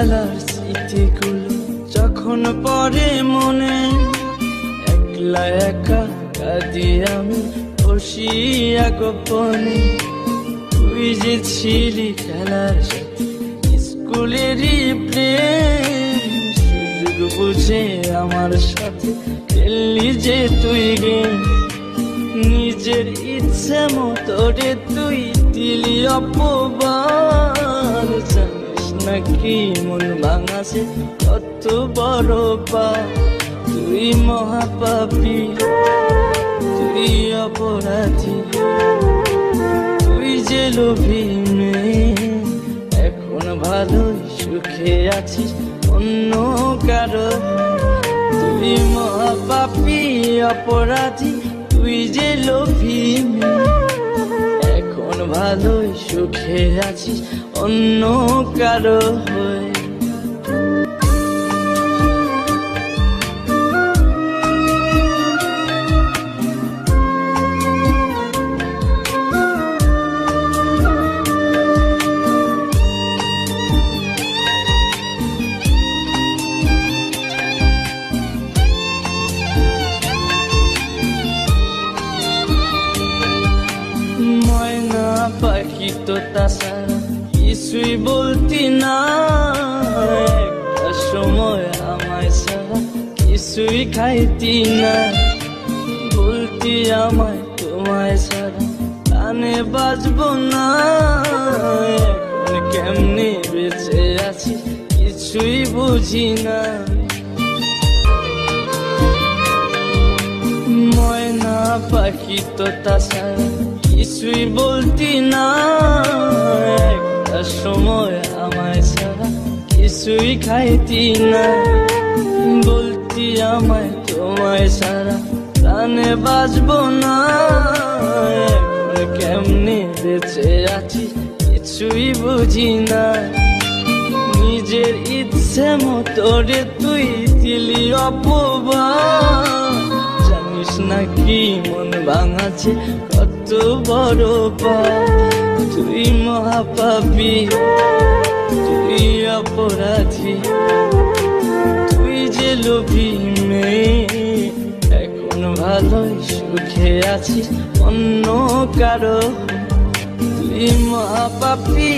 ছোটবেলার স্মৃতিগুলো যখন পড়ে মনে, একলা একা কাঁদি আমি বসিয়া গোপনে। তুই যে ছিলি খেলার সাথে স্কুলেরই প্রেম, সুযোগ বুঝে আমার সাথে খেললি যে তুই গেম। নিজের ইচ্ছে মতো রে তুই দিলি অপবাদ, জানিস নাকি মন ভাঙাছে কত বড় পাপ। তুই মহাপাপী, তুই অপরাধী, তুই যে লোভী মেয়ে, এখন ভালোই সুখে আছিস অন্য কারো। তুই মহাপাপী অপরাধী, তুই যে লোভী মেয়ে, এখন ভালোই সুখে আছিস অন্য কারো হয়ে। ময়না পাখি তো তাছাড়া কিছুই বলতি না, একটা সময় আমায় ছাড়া কিছুই খাইতি না। বলতি আমায় তোমায় ছাড়া কানে বাজবো না, এখন কেমনে বেঁচে আছি কিছুই বুঝি না। ময়না পাখি তো তাছাড়া কিছুই বলতি না, একটা সময় আমায় ছাড়া কিছুই খাইতি না। বলতি আমায় তোমায় ছাড়া প্রাণে বাঁচবো না, এখন কেমনে বেঁচে আছি কিছুই বুঝি না। নিজের ইচ্ছে মতো রে তুই দিলি অপবাদ, জানিস নাকি মন ভাঙাছে কত বড় পাপ। তুই মহাপাপী, তুই অপরাধী, তুই যে লোভী মেয়ে, এখন ভালোই সুখে আছিস অন্য কারো। তুই মহাপাপী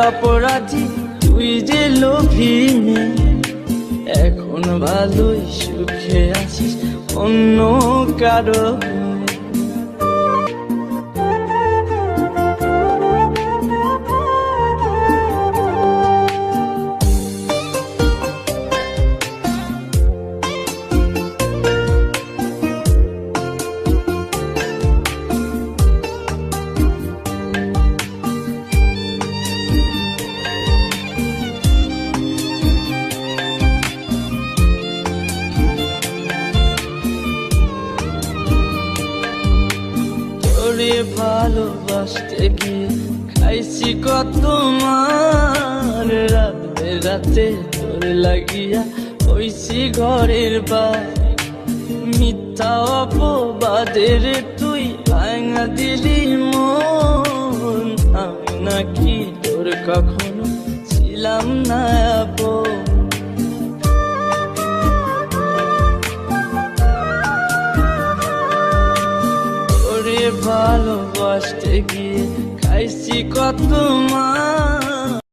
অপরাধী, তুই যে লোভী মেয়ে, এখন ভালোই সুখে আছিস অন্য কারো। তোরে ভালোবাসতে গিয়ে খাইছি কত মার, রাত বেরাতে তোর লাগিয়া হইছি ঘরের বার। মিথ্যা অপবাদের তুই ভাঙা দিলি মন, আমি নাকি তোর কখনো ছিলাম না আপন। ভালোবাসতে গিয়ে খাইছি কত মা,